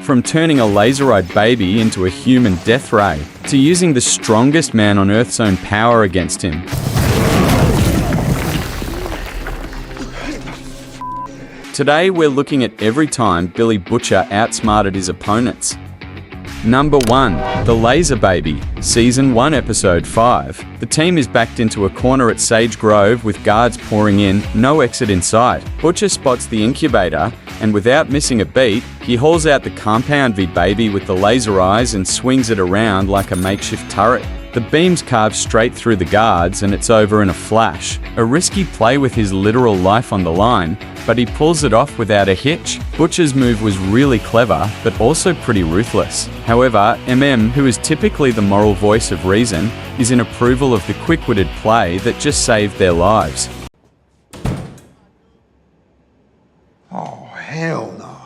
From turning a laser-eyed baby into a human death ray, to using the strongest man on Earth's own power against him. Today we're looking at every time Billy Butcher outsmarted his opponents. Number 1. The Laser Baby, Season 1, Episode 5. The team is backed into a corner at Sage Grove with guards pouring in, no exit in sight. Butcher spots the incubator, and without missing a beat, he hauls out the Compound V baby with the laser eyes and swings it around like a makeshift turret. The beams carve straight through the guards and it's over in a flash. A risky play with his literal life on the line, but he pulls it off without a hitch. Butcher's move was really clever, but also pretty ruthless. However, who is typically the moral voice of reason, is in approval of the quick-witted play that just saved their lives. Oh, hell no.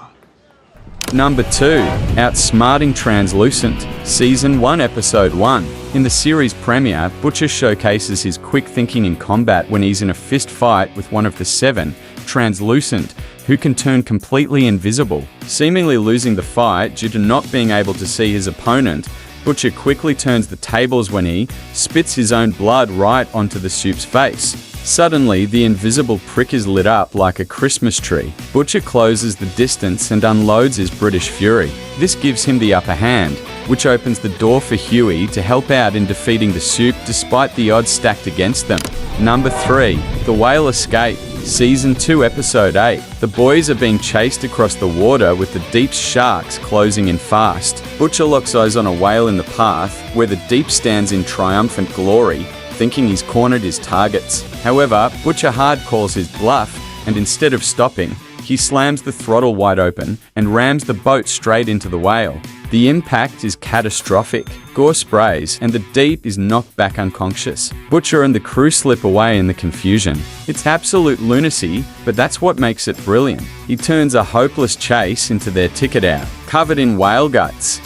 Number 2. Outsmarting Translucent, Season 1, Episode 1. In the series premiere, Butcher showcases his quick thinking in combat when he's in a fist fight with one of the 7, Translucent, who can turn completely invisible. Seemingly losing the fight due to not being able to see his opponent, Butcher quickly turns the tables when he spits his own blood right onto the soup's face. Suddenly, the invisible prick is lit up like a Christmas tree. Butcher closes the distance and unloads his British Fury. This gives him the upper hand, which opens the door for Huey to help out in defeating the soup despite the odds stacked against them. Number 3. The Whale Escape, Season 2, Episode 8. The boys are being chased across the water with the Deep's sharks closing in fast. Butcher locks eyes on a whale in the path, where the Deep stands in triumphant glory, thinking he's cornered his targets. However, Butcher hard calls his bluff, and instead of stopping, he slams the throttle wide open and rams the boat straight into the whale. The impact is catastrophic. Gore sprays, and the Deep is knocked back unconscious. Butcher and the crew slip away in the confusion. It's absolute lunacy, but that's what makes it brilliant. He turns a hopeless chase into their ticket out, covered in whale guts.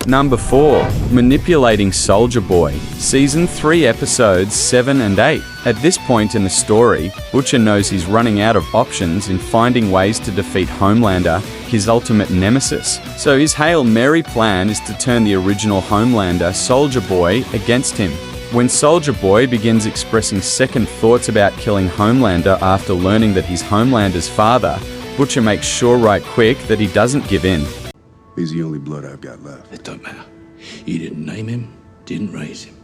Number 4. Manipulating Soldier Boy, Season 3, Episodes 7 and 8. At this point in the story, Butcher knows he's running out of options in finding ways to defeat Homelander, his ultimate nemesis. So his Hail Mary plan is to turn the original Homelander, Soldier Boy, against him. When Soldier Boy begins expressing second thoughts about killing Homelander after learning that he's Homelander's father, Butcher makes sure right quick that he doesn't give in. He's the only blood I've got left. It don't matter. You didn't name him, didn't raise him.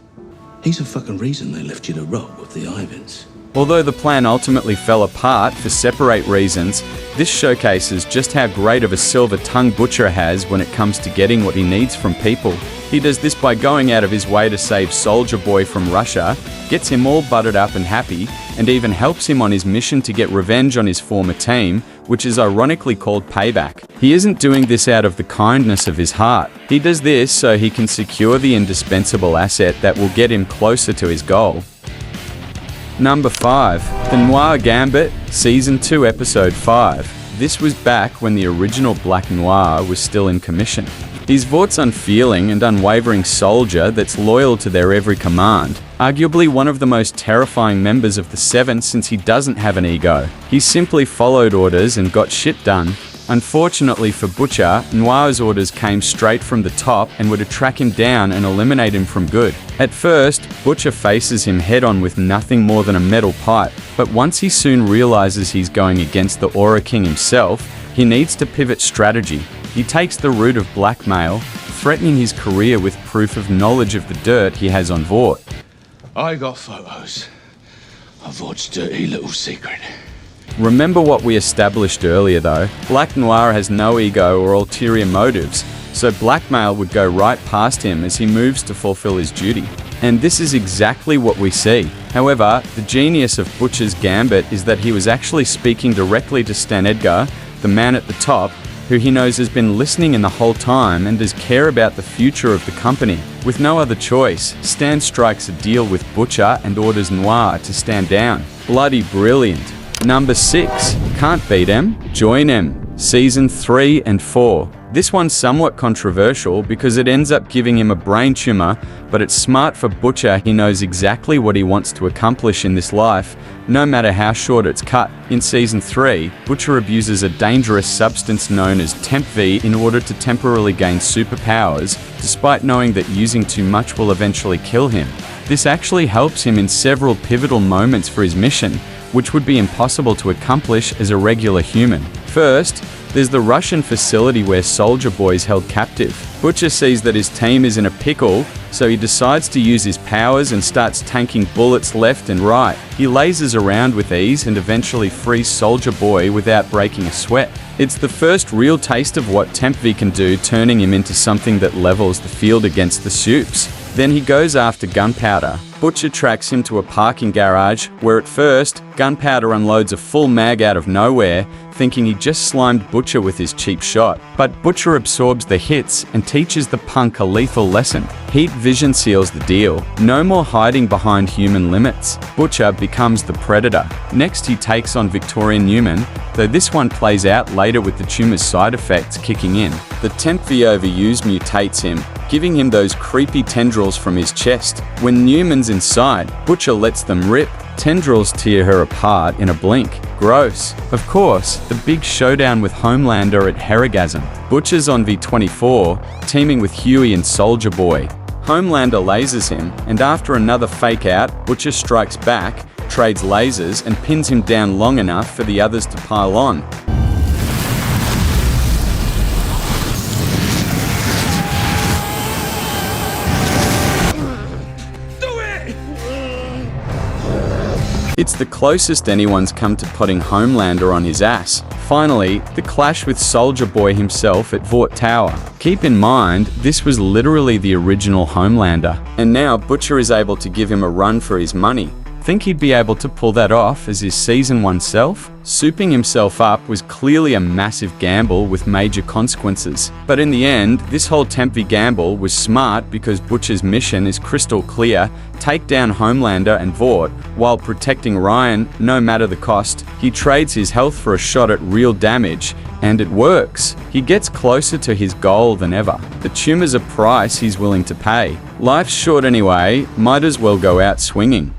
He's the fucking reason they left you to rot with the Ivans. Although the plan ultimately fell apart for separate reasons, this showcases just how great of a silver tongue Butcher has when it comes to getting what he needs from people. He does this by going out of his way to save Soldier Boy from Russia, gets him all buttered up and happy, and even helps him on his mission to get revenge on his former team, which is ironically called payback. He isn't doing this out of the kindness of his heart. He does this so he can secure the indispensable asset that will get him closer to his goal. Number 5. The Noir Gambit, Season 2, Episode 5. This was back when the original Black Noir was still in commission. He's Vaught's unfeeling and unwavering soldier that's loyal to their every command. Arguably one of the most terrifying members of the 7 since he doesn't have an ego. He simply followed orders and got shit done. Unfortunately for Butcher, Noir's orders came straight from the top and were to track him down and eliminate him from good. At first, Butcher faces him head-on with nothing more than a metal pipe, but once he soon realizes he's going against the Aura King himself, he needs to pivot strategy. He takes the route of blackmail, threatening his career with proof of knowledge of the dirt he has on Vought. I got photos of Vaught's dirty little secret. Remember what we established earlier though, Black Noir has no ego or ulterior motives, so blackmail would go right past him as he moves to fulfill his duty. And this is exactly what we see. However, the genius of Butcher's gambit is that he was actually speaking directly to Stan Edgar, the man at the top, who he knows has been listening in the whole time and does care about the future of the company. With no other choice, Stan strikes a deal with Butcher and orders Noir to stand down. Bloody brilliant. Number 6. Can't beat 'em, join 'em. Season 3 and 4. This one's somewhat controversial because it ends up giving him a brain tumor, but it's smart for Butcher. He knows exactly what he wants to accomplish in this life, no matter how short it's cut. In Season 3, Butcher abuses a dangerous substance known as Temp V in order to temporarily gain superpowers, despite knowing that using too much will eventually kill him. This actually helps him in several pivotal moments for his mission, which would be impossible to accomplish as a regular human. First, there's the Russian facility where Soldier Boy is held captive. Butcher sees that his team is in a pickle, so he decides to use his powers and starts tanking bullets left and right. He lasers around with ease and eventually frees Soldier Boy without breaking a sweat. It's the first real taste of what Temp V can do, turning him into something that levels the field against the Supes. Then he goes after Gunpowder. Butcher tracks him to a parking garage, where at first, Gunpowder unloads a full mag out of nowhere, thinking he just slimed Butcher with his cheap shot. But Butcher absorbs the hits and teaches the punk a lethal lesson. Heat vision seals the deal. No more hiding behind human limits. Butcher becomes the Predator. Next, he takes on Victoria Newman, though this one plays out later with the tumor's side effects kicking in. The Temp V overuse mutates him, giving him those creepy tendrils from his chest. When Newman's inside, Butcher lets them rip. Tendrils tear her apart in a blink. Gross. Of course, the big showdown with Homelander at Heragasm. Butcher's on V24, teaming with Huey and Soldier Boy. Homelander lasers him, and after another fake out, Butcher strikes back, trades lasers, and pins him down long enough for the others to pile on. It's the closest anyone's come to putting Homelander on his ass. Finally, the clash with Soldier Boy himself at Vought Tower. Keep in mind, this was literally the original Homelander, and now Butcher is able to give him a run for his money. Think he'd be able to pull that off as his Season 1 self? Souping himself up was clearly a massive gamble with major consequences. But in the end, this whole Temp V gamble was smart because Butcher's mission is crystal clear: take down Homelander and Vought while protecting Ryan, no matter the cost. He trades his health for a shot at real damage, and it works. He gets closer to his goal than ever. The tumor's a price he's willing to pay. Life's short anyway, might as well go out swinging.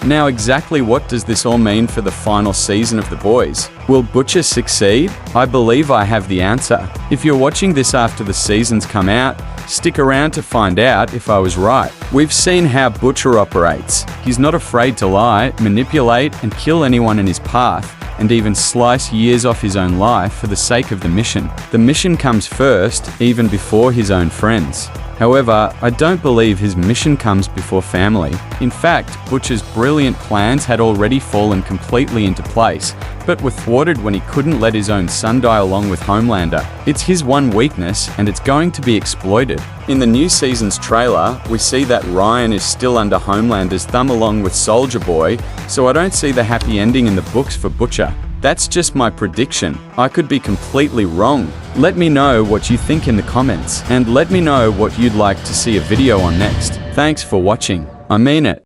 Now, exactly what does this all mean for the final season of The Boys? Will Butcher succeed? I believe I have the answer. If you're watching this after the seasons come out, stick around to find out if I was right. We've seen how Butcher operates. He's not afraid to lie, manipulate, and kill anyone in his path, and even slice years off his own life for the sake of the mission. The mission comes first, even before his own friends. However, I don't believe his mission comes before family. In fact, Butcher's brilliant plans had already fallen completely into place, but were thwarted when he couldn't let his own son die along with Homelander. It's his one weakness, and it's going to be exploited. In the new season's trailer, we see that Ryan is still under Homelander's thumb along with Soldier Boy, so I don't see the happy ending in the books for Butcher. That's just my prediction. I could be completely wrong. Let me know what you think in the comments, and let me know what you'd like to see a video on next. Thanks for watching. I mean it.